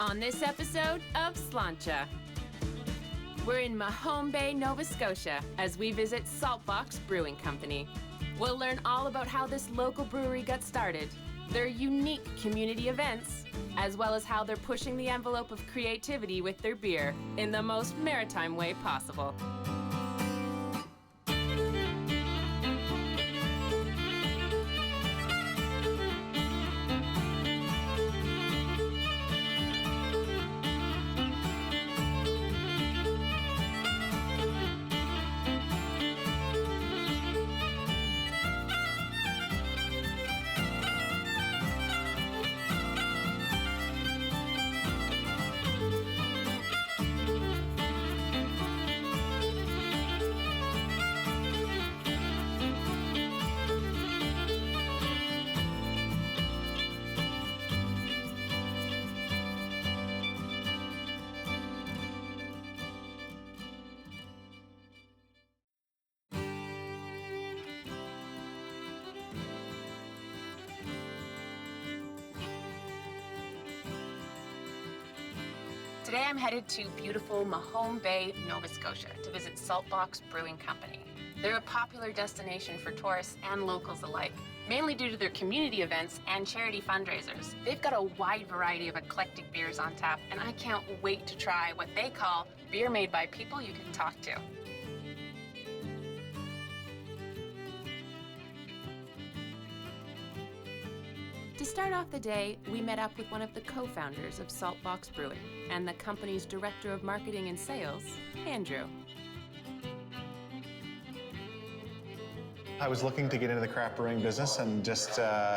on this episode of Slainte. We're in Mahone Bay, Nova Scotia, as we visit Saltbox Brewing Company. We'll learn all about how this local brewery got started, their unique community events, as well as how they're pushing the envelope of creativity with their beer in the most maritime way possible. Today I'm headed to beautiful Mahone Bay, Nova Scotia to visit Saltbox Brewing Company. They're a popular destination for tourists and locals alike, mainly due to their community events and charity fundraisers. They've got a wide variety of eclectic beers on tap, and I can't wait to try what they call beer made by people you can talk to. To start off the day, we met up with one of the co-founders of Saltbox Brewing and the company's director of marketing and sales, Andrew. I was looking to get into the craft brewing business and just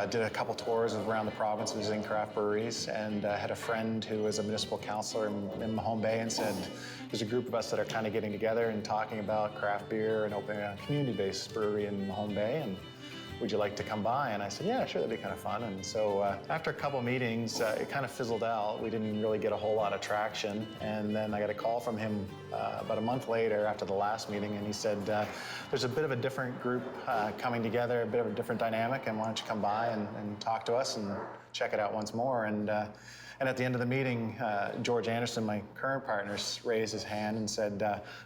did a couple tours around the province visiting craft breweries, and had a friend who was a municipal councillor in Mahone Bay and said, there's a group of us that are kind of getting together and talking about craft beer and opening a community-based brewery in Mahone Bay, and would you like to come by? And I said, yeah, sure, that'd be kind of fun. And so after a couple meetings, it kind of fizzled out. We didn't really get a whole lot of traction. And then I got a call from him about a month later after the last meeting, and he said, there's a bit of a different group coming together, a bit of a different dynamic, and why don't you come by and talk to us and check it out once more. And at the end of the meeting, George Anderson, my current partner, raised his hand and said,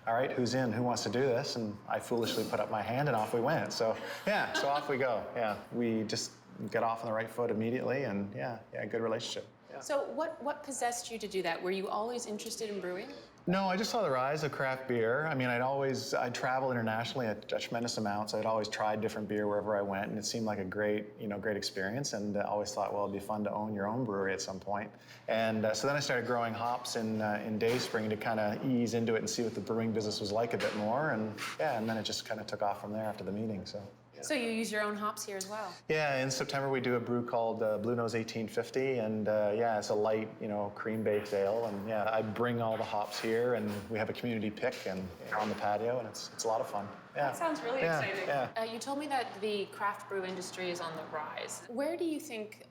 all right, who's in? Who wants to do this? And I foolishly put up my hand, and off we went. So yeah, so off we go. Yeah, we just got off on the right foot immediately, and yeah, good relationship. Yeah. So what possessed you to do that? Were you always interested in brewing? No, I just saw the rise of craft beer. I mean, I'd travel internationally a tremendous amount, so I'd always tried different beer wherever I went, and it seemed like a great experience, and I always thought, well, it'd be fun to own your own brewery at some point. And so then I started growing hops in Dayspring to kind of ease into it and see what the brewing business was like a bit more, and and then it just kind of took off from there after the meeting, so. Yeah. So you use your own hops here as well? Yeah, in September we do a brew called Blue Nose 1850, and it's a light, cream-baked ale, and I bring all the hops here, and we have a community pick and on the patio, and it's a lot of fun. Yeah. That sounds really exciting. Yeah. You told me that the craft brew industry is on the rise. Where do you think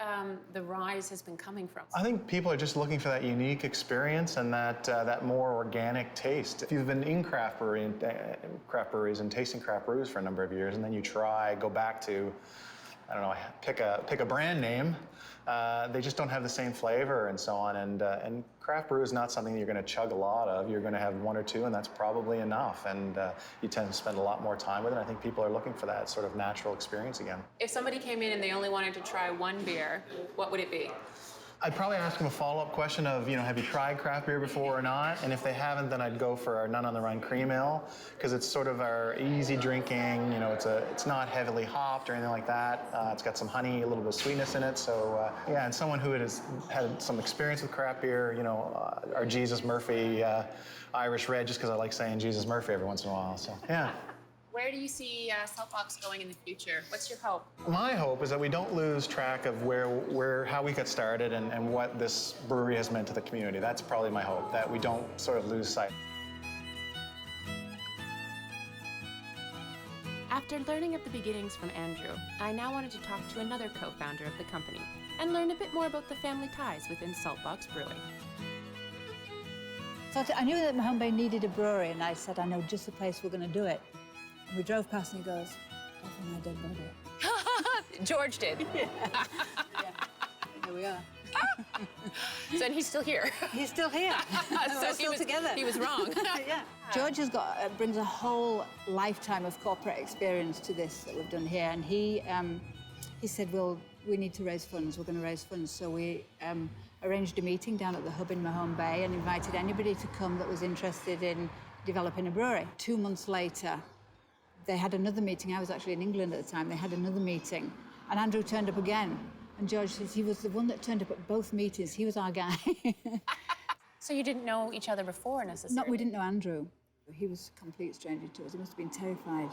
the rise has been coming from? I think people are just looking for that unique experience and that more organic taste. If you've been in craft breweries and tasting craft brews for a number of years, and then you go back to, I don't know, pick a brand name, they just don't have the same flavor and so on. And craft brew is not something you're going to chug a lot of. You're going to have one or two, and that's probably enough. And you tend to spend a lot more time with it. I think people are looking for that sort of natural experience again. If somebody came in and they only wanted to try one beer, what would it be? I'd probably ask them a follow-up question of, have you tried craft beer before or not? And if they haven't, then I'd go for our None on the Run cream ale, because it's sort of our easy drinking. It's not heavily hopped or anything like that. It's got some honey, a little bit of sweetness in it. So and someone who has had some experience with craft beer, our Jesus Murphy Irish Red, just because I like saying Jesus Murphy every once in a while. So yeah. Where do you see Saltbox going in the future? What's your hope? My hope is that we don't lose track of how we got started and what this brewery has meant to the community. That's probably my hope, that we don't sort of lose sight. After learning of the beginnings from Andrew, I now wanted to talk to another co-founder of the company and learn a bit more about the family ties within Saltbox Brewing. So I knew that Mahone Bay needed a brewery, and I said, I know just the place we're going to do it. And we drove past, and he goes, that's my dead body. George did. Yeah. Here we are. So, and he's still here. He's still here. We're still together. He was wrong. Yeah. George has brings a whole lifetime of corporate experience to this that we've done here, and he said, well, we need to raise funds. We're going to raise funds. So we arranged a meeting down at the hub in Mahone Bay and invited anybody to come that was interested in developing a brewery. 2 months later, they had another meeting. I was actually in England at the time. They had another meeting, and Andrew turned up again. And George says he was the one that turned up at both meetings. He was our guy. So you didn't know each other before, necessarily? No, we didn't know Andrew. He was a complete stranger to us. He must have been terrified.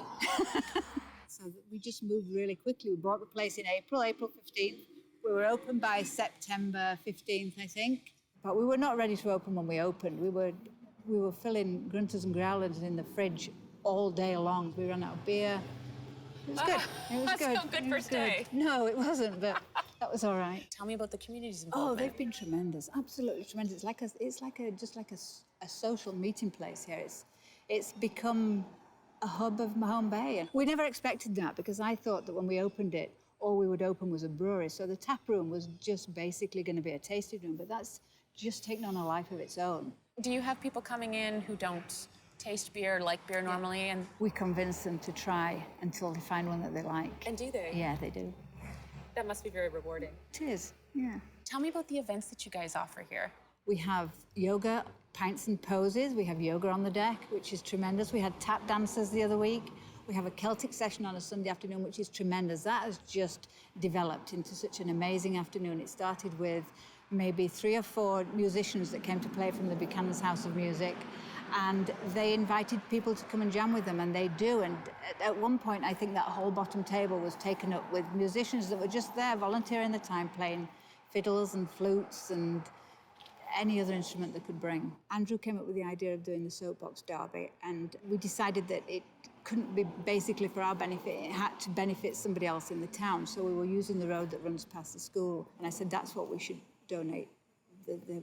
So we just moved really quickly. We bought the place in April 15th. We were open by September 15th, I think. But we were not ready to open when we opened. We were filling grunters and growlers in the fridge all day long. We ran out of beer. It was good. It was That's good. no good first day. No, it wasn't, but that was all right. Tell me about the community's Oh, involvement. they've been tremendous, absolutely tremendous. It's just like a social meeting place here. It's become a hub of Mahone Bay, and we never expected that because I thought that when we opened it, all we would open was a brewery. So the tap room was just basically going to be a tasting room, but that's just taken on a life of its own. Do you have people coming in who don't taste beer, like beer normally, and We convince them to try until they find one that they like. and do they? Yeah, they do. That must be very rewarding. It is, yeah. Tell me about the events that you guys offer here. We have yoga, pints and poses. We have yoga on the deck, which is tremendous. We had tap dancers the other week. We have a Celtic session on a Sunday afternoon, which is tremendous. That has just developed into such an amazing afternoon. It started with maybe 3 or 4 musicians that came to play from the Buchanan's House of Music, and they invited people to come and jam with them, and they do. And at one point, I think that whole bottom table was taken up with musicians that were just there volunteering their time, playing fiddles and flutes and any other instrument they could bring. Andrew came up with the idea of doing the Soapbox Derby, and we decided that it couldn't be basically for our benefit, it had to benefit somebody else in the town. So we were using the road that runs past the school, and I said that's what we should donate,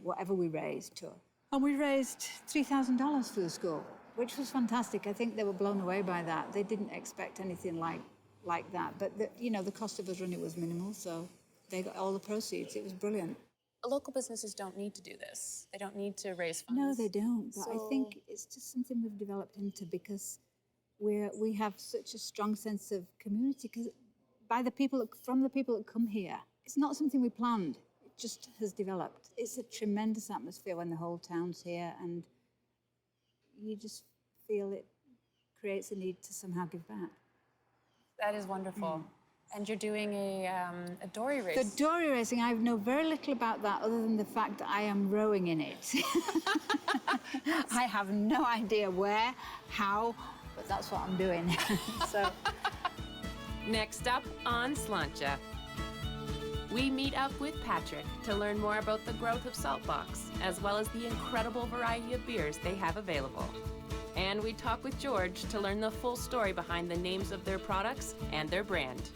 whatever we raised to. And we raised $3,000 for the school, which was fantastic. I think they were blown away by that. They didn't expect anything like that, but the cost of us running was minimal, so they got all the proceeds. It was brilliant. Local businesses don't need to do this. They don't need to raise funds. No, they don't. But I think it's just something we've developed into because we have such a strong sense of community from the people that come here. It's not something we planned. It just has developed. It's a tremendous atmosphere when the whole town's here, and you just feel it creates a need to somehow give back. That is wonderful. And you're doing a dory race. The dory racing, I know very little about that other than the fact that I am rowing in it. I have no idea where, how, but that's what I'm doing. So. Next up on Slainte, we meet up with Patrick to learn more about the growth of Saltbox, as well as the incredible variety of beers they have available. And we talk with George to learn the full story behind the names of their products and their brand.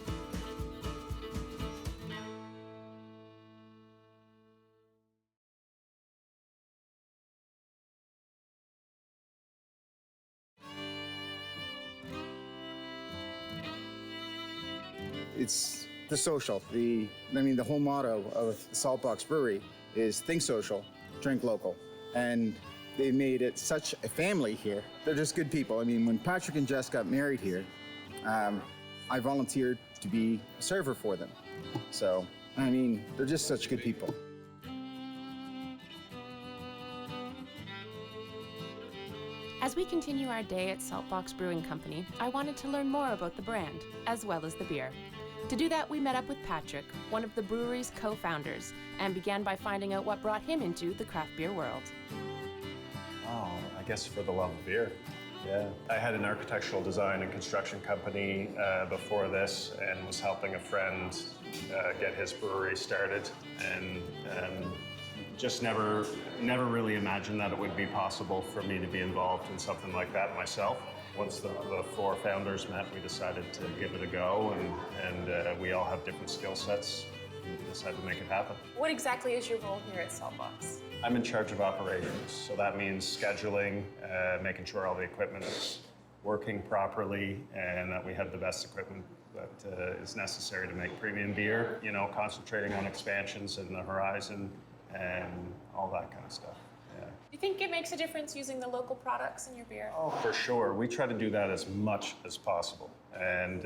It's the social. The whole motto of Saltbox Brewery is think social, drink local. And they made it such a family here. They're just good people. I mean, when Patrick and Jess got married here, I volunteered to be a server for them. So, they're just such good people. As we continue our day at Saltbox Brewing Company, I wanted to learn more about the brand, as well as the beer. To do that, we met up with Patrick, one of the brewery's co-founders, and began by finding out what brought him into the craft beer world. Oh, I guess for the love of beer. Yeah. I had an architectural design and construction company before this, and was helping a friend get his brewery started, and just never really imagined that it would be possible for me to be involved in something like that myself. Once the 4 founders met, we decided to give it a go, and we all have different skill sets, and we decided to make it happen. What exactly is your role here at Saltbox? I'm in charge of operations, so that means scheduling, making sure all the equipment is working properly, and that we have the best equipment that is necessary to make premium beer, you know, concentrating on expansions in the horizon and all that kind of stuff. Yeah. Do you think it makes a difference using the local products in your beer? Oh, for sure. We try to do that as much as possible. And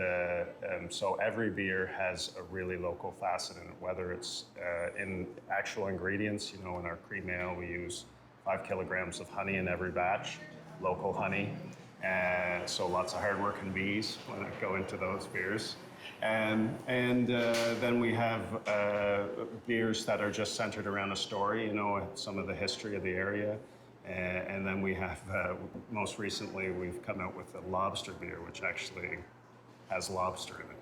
so every beer has a really local facet in it, whether it's in actual ingredients. You know, in our cream ale, we use 5 kilograms of honey in every batch, local honey. And so lots of hardworking bees when it go into those beers. And then we have beers that are just centered around a story, you know, some of the history of the area. And then we have, most recently, we've come out with a lobster beer, which actually has lobster in it.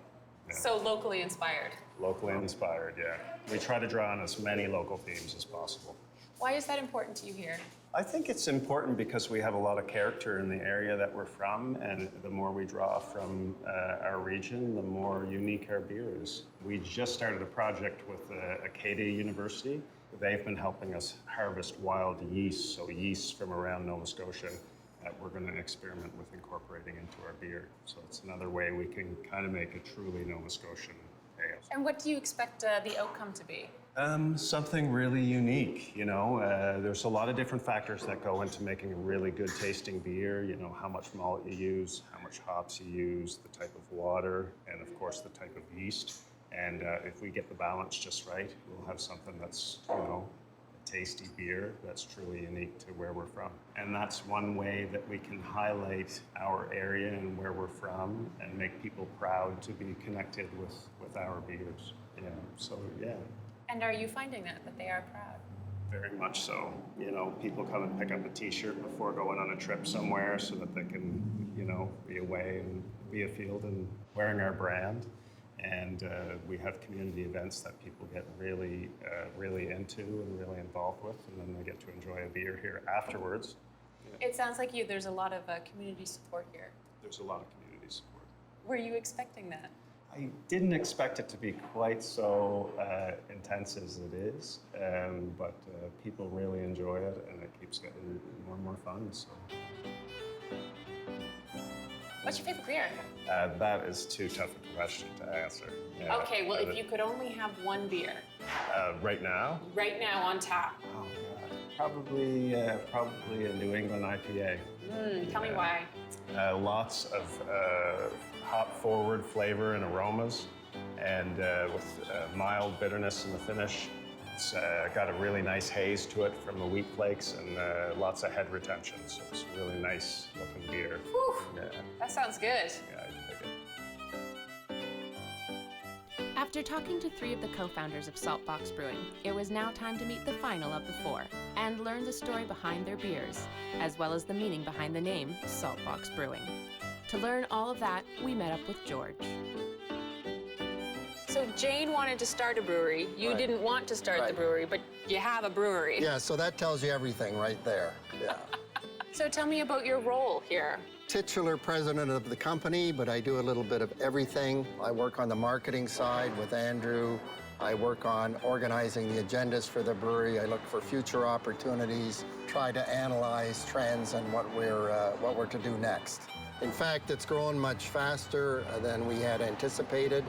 Yeah. So locally inspired. Locally inspired, yeah. We try to draw on as many local themes as possible. Why is that important to you here? I think it's important because we have a lot of character in the area that we're from, and the more we draw from our region, the more unique our beer is. We just started a project with Acadia University. They've been helping us harvest wild yeast, so yeast from around Nova Scotia that we're going to experiment with incorporating into our beer. So it's another way we can kind of make a truly Nova Scotian ale. And what do you expect the outcome to be? Something really unique, you know. There's a lot of different factors that go into making a really good tasting beer. You know, how much malt you use, how much hops you use, the type of water, and of course the type of yeast. And if we get the balance just right, we'll have something that's, you know, a tasty beer that's truly unique to where we're from. And that's one way that we can highlight our area and where we're from and make people proud to be connected with our beers. Yeah, so yeah. And are you finding that they are proud? Very much so. You know, people come and pick up a T-shirt before going on a trip somewhere so that they can, you know, be away and be afield and wearing our brand. And we have community events that people get really, really into and really involved with, and then they get to enjoy a beer here afterwards. Yeah. It sounds like there's a lot of community support here. There's a lot of community support. Were you expecting that? I didn't expect it to be quite so intense as it is, but people really enjoy it, and it keeps getting more and more fun. So. What's your favorite beer? That is too tough a question to answer. Yeah. Okay, well, if you could only have one beer. Right now? Right now on tap. Oh, God. Probably a New England IPA. Tell me why. Lots of hop-forward flavor and aromas, and with mild bitterness in the finish. It's got a really nice haze to it from the wheat flakes and lots of head retention, so it's a really nice looking beer. Whew, yeah. That sounds good. Yeah, I dig it. After talking to 3 of the co-founders of Saltbox Brewing, it was now time to meet the final of the 4 and learn the story behind their beers, as well as the meaning behind the name Saltbox Brewing. To learn all of that, we met up with George. So Jane wanted to start a brewery. You didn't want to start the brewery, but you have a brewery. Yeah, so that tells you everything right there. Yeah. So tell me about your role here. Titular president of the company, but I do a little bit of everything. I work on the marketing side with Andrew. I work on organizing the agendas for the brewery. I look for future opportunities, try to analyze trends and what we're to do next. In fact, it's grown much faster than we had anticipated,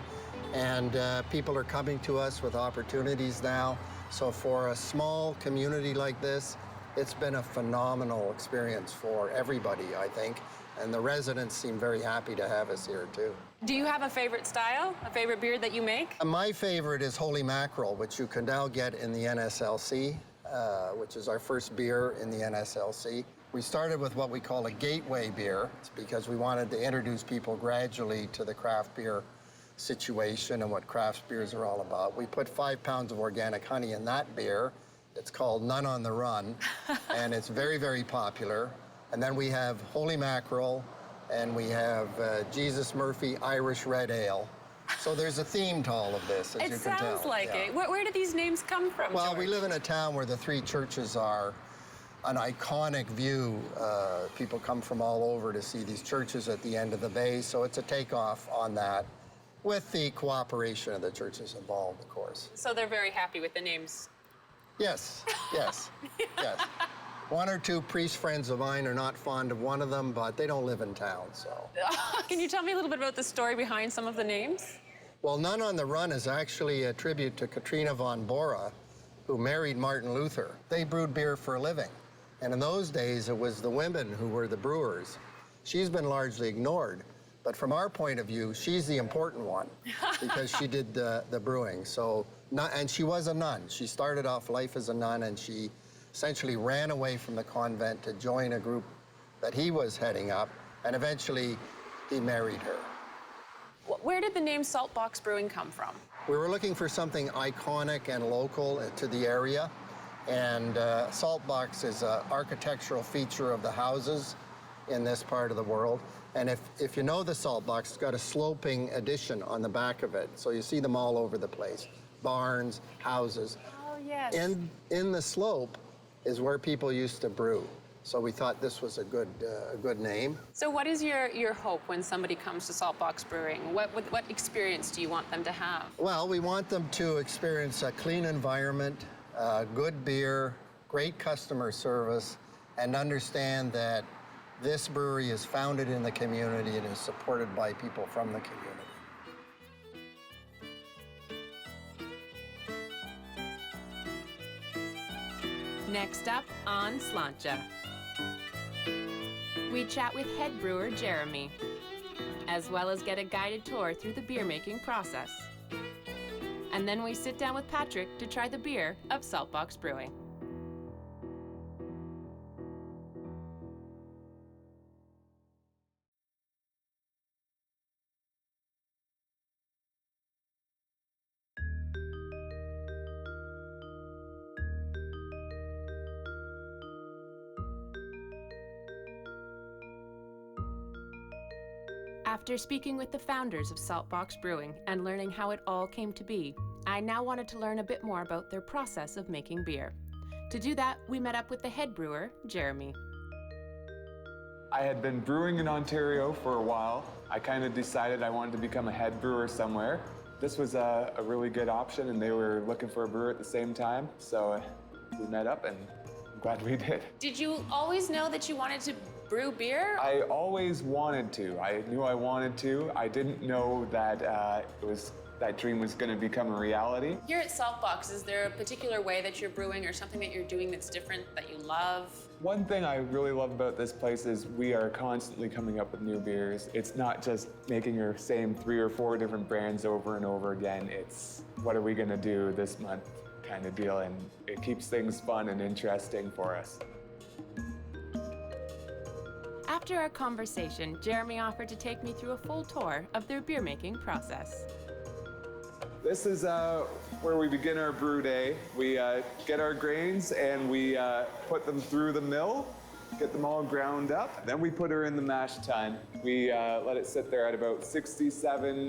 and people are coming to us with opportunities now. So for a small community like this, it's been a phenomenal experience for everybody, I think, and the residents seem very happy to have us here too. Do you have a favorite style, a favorite beer that you make? My favorite is Holy Mackerel, which you can now get in the NSLC, which is our first beer in the NSLC. We started with what we call a gateway beer. It's because we wanted to introduce people gradually to the craft beer situation and what craft beers are all about. We put 5 pounds of organic honey in that beer. It's called None on the Run, and it's very, very popular. And then we have Holy Mackerel, and we have Jesus Murphy Irish Red Ale. So there's a theme to all of this, as you can tell. It sounds like it. Where do these names come from, Well, George? we live in a town where the 3 churches are an iconic view. People come from all over to see these churches at the end of the bay, so it's a takeoff on that, with the cooperation of the churches involved, of course. So they're very happy with the names. Yes, yes, yes. One or two priest friends of mine are not fond of one of them, but they don't live in town, so. Can you tell me a little bit about the story behind some of the names? Well, None on the Run is actually a tribute to Katrina von Bora, who married Martin Luther. They brewed beer for a living. And in those days, it was the women who were the brewers. She's been largely ignored. But from our point of view, she's the important one because she did the brewing. So, and she was a nun. She started off life as a nun, and she essentially ran away from the convent to join a group that he was heading up, and eventually he married her. Where did the name Saltbox Brewing come from? We were looking for something iconic and local to the area, and Saltbox is an architectural feature of the houses in this part of the world. And if you know the Saltbox, it's got a sloping addition on the back of it. So you see them all over the place. Barns, houses. Oh, yes. In the slope is where people used to brew. So we thought this was a good name. So what is your hope when somebody comes to Saltbox Brewing? What experience do you want them to have? Well, we want them to experience a clean environment, good beer, great customer service, and understand that this brewery is founded in the community and is supported by people from the community. Next up on Slainte, we chat with head brewer Jeremy, as well as get a guided tour through the beer making process. And then we sit down with Patrick to try the beer of Saltbox Brewing. After speaking with the founders of Saltbox Brewing and learning how it all came to be, I now wanted to learn a bit more about their process of making beer. To do that, we met up with the head brewer, Jeremy. I had been brewing in Ontario for a while. I kind of decided I wanted to become a head brewer somewhere. This was a really good option, and they were looking for a brewer at the same time, so we met up, and I'm glad we did. Did you always know that you wanted to brew beer? I always wanted to. I knew I wanted to. I didn't know that that dream was going to become a reality. Here at Saltbox, is there a particular way that you're brewing or something that you're doing that's different that you love? One thing I really love about this place is we are constantly coming up with new beers. It's not just making your same 3 or 4 different brands over and over again. It's what are we going to do this month kind of deal, and it keeps things fun and interesting for us. After our conversation, Jeremy offered to take me through a full tour of their beer making process. This is where we begin our brew day. We get our grains and we put them through the mill, get them all ground up. Then we put her in the mash tun. We let it sit there at about 67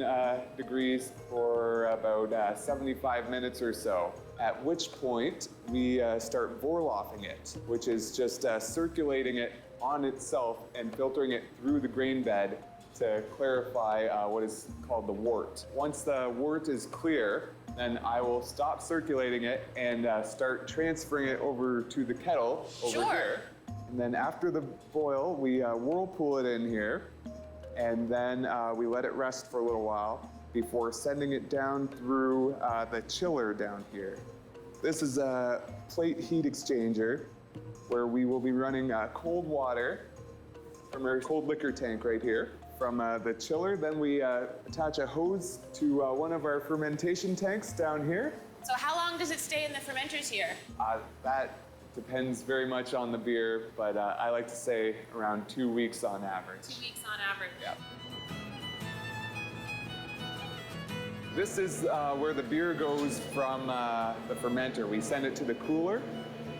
degrees for about 75 minutes or so. At which point we start vorloffing it, which is just circulating it on itself and filtering it through the grain bed to clarify what is called the wort. Once the wort is clear, then I will stop circulating it and start transferring it over to the kettle over here. And then after the boil, we whirlpool it in here, and then we let it rest for a little while before sending it down through the chiller down here. This is a plate heat exchanger where we will be running cold water from our cold liquor tank right here. From the chiller, then we attach a hose to one of our fermentation tanks down here. So how long does it stay in the fermenters here? That depends very much on the beer, but I like to say around 2 weeks on average. 2 weeks on average. Yeah. This is where the beer goes from the fermenter. We send it to the cooler,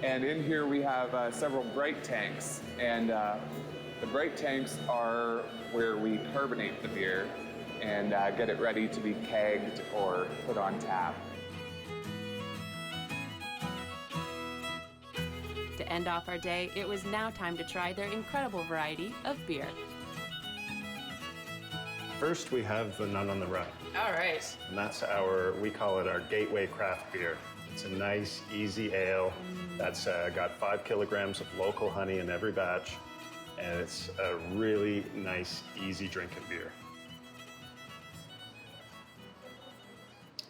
and in here we have several bright tanks. And the bright tanks are where we carbonate the beer and get it ready to be kegged or put on tap. To end off our day, it was now time to try their incredible variety of beer. First, we have the None on the Run. All right. And that's we call it our gateway craft beer. It's a nice, easy ale that's got 5 kilograms of local honey in every batch, and it's a really nice, easy drinking beer.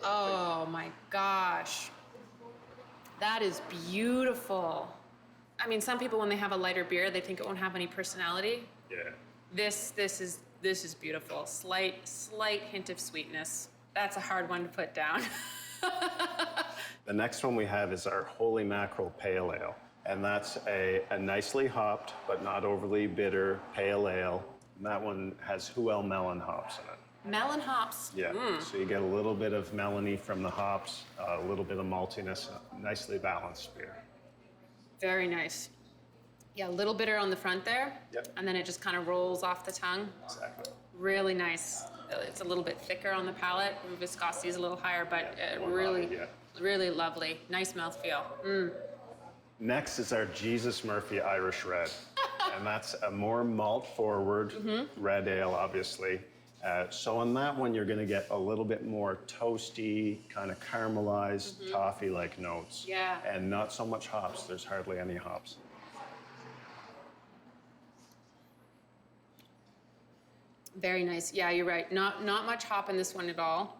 Oh my gosh. That is beautiful. I mean, some people when they have a lighter beer, they think it won't have any personality. Yeah. This is beautiful. Slight hint of sweetness. That's a hard one to put down. The next one we have is our Holy Mackerel Pale Ale. And that's a nicely hopped, but not overly bitter pale ale. And that one has Huel melon hops in it. Melon hops. Yeah, so you get a little bit of melony from the hops, a little bit of maltiness, nicely balanced beer. Very nice. Yeah, a little bitter on the front there. Yep. And then it just kind of rolls off the tongue. Exactly. Really nice. It's a little bit thicker on the palate. Viscosity is a little higher, but really lovely. Nice mouthfeel. Next is our Jesus Murphy Irish Red. And that's a more malt-forward red ale, obviously. So on that one, you're gonna get a little bit more toasty, kind of caramelized, toffee-like notes. Yeah. And not so much hops. There's hardly any hops. Very nice. Yeah, you're right. Not much hop in this one at all.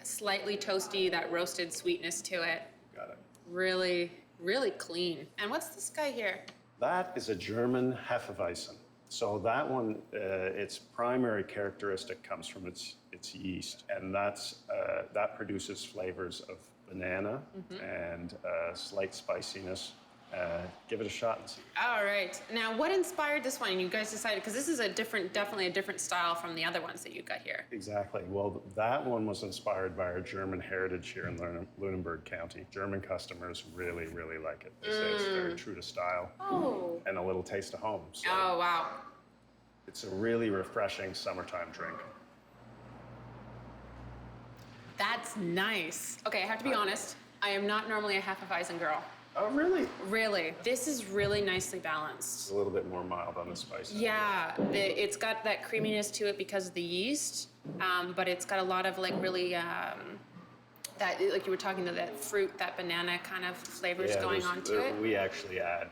Slightly toasty, that roasted sweetness to it. Got it. Really clean. And what's this guy here? That is a German Hefeweizen. So that one, its primary characteristic comes from its yeast, and that produces flavors of banana and slight spiciness. Give it a shot and see. All right. Now, what inspired this one? You guys decided, because this is definitely a different style from the other ones that you got here. Exactly. Well, that one was inspired by our German heritage here in Lunenburg County. German customers really like it. They say it's very true to style. Oh. And a little taste of home. So Oh, wow. it's a really refreshing summertime drink. That's nice. Okay, I have to be honest. I am not normally a Hefeweizen girl. Oh, really? Really. This is really nicely balanced. It's a little bit more mild on the spice. Yeah, it's got that creaminess to it because of the yeast, but it's got a lot of really that, like you were talking to, that fruit, that banana kind of flavors going on to it. We actually add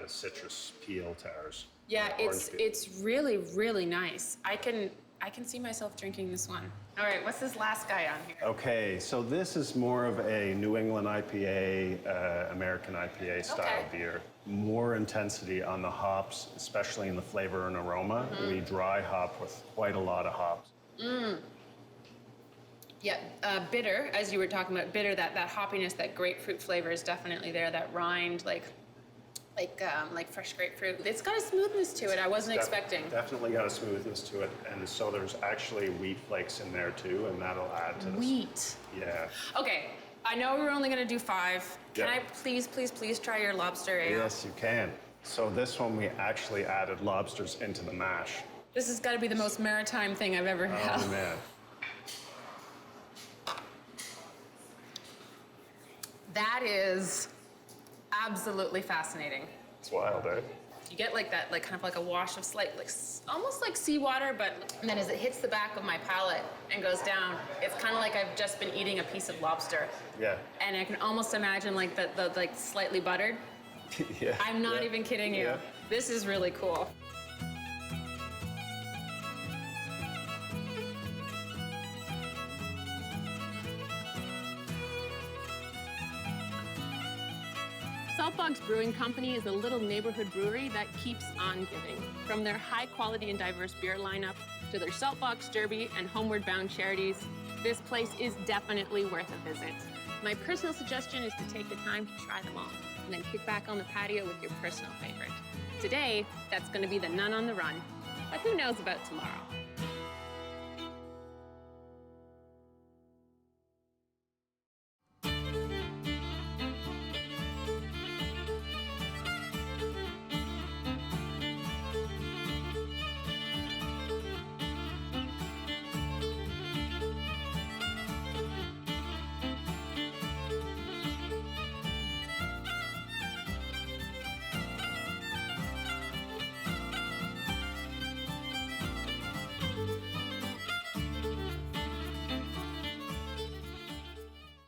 citrus peel to ours. Yeah, Orange peel. it's really nice. I can see myself drinking this one. All right, what's this last guy on here? Okay, so this is more of a New England IPA, American IPA style beer. More intensity on the hops, especially in the flavor and aroma. We dry hop with quite a lot of hops. Yeah, bitter, as you were talking about, bitter, that hoppiness, that grapefruit flavor is definitely there, that rind, like fresh grapefruit. It's got a smoothness to it I wasn't expecting. Definitely got a smoothness to it, and so there's actually wheat flakes in there too, and that'll add to this. Wheat. Yeah. Okay, I know we're only gonna do 5. Can Yeah. I please try your lobster ale? Yes, you can. So this one we actually added lobsters into the mash. This has got to be the most maritime thing I've ever had. Oh man. That is absolutely fascinating. It's wild, eh? You get that, kind of like a wash of almost like seawater, but and then as it hits the back of my palate and goes down, it's kind of like I've just been eating a piece of lobster. Yeah. And I can almost imagine the slightly buttered. Yeah. I'm not even kidding you. Yeah. This is really cool. Saltbox Brewing Company is a little neighborhood brewery that keeps on giving. From their high quality and diverse beer lineup to their Saltbox Derby and Homeward Bound charities, this place is definitely worth a visit. My personal suggestion is to take the time to try them all and then kick back on the patio with your personal favorite. Today, that's going to be the Nun on the Run, but who knows about tomorrow?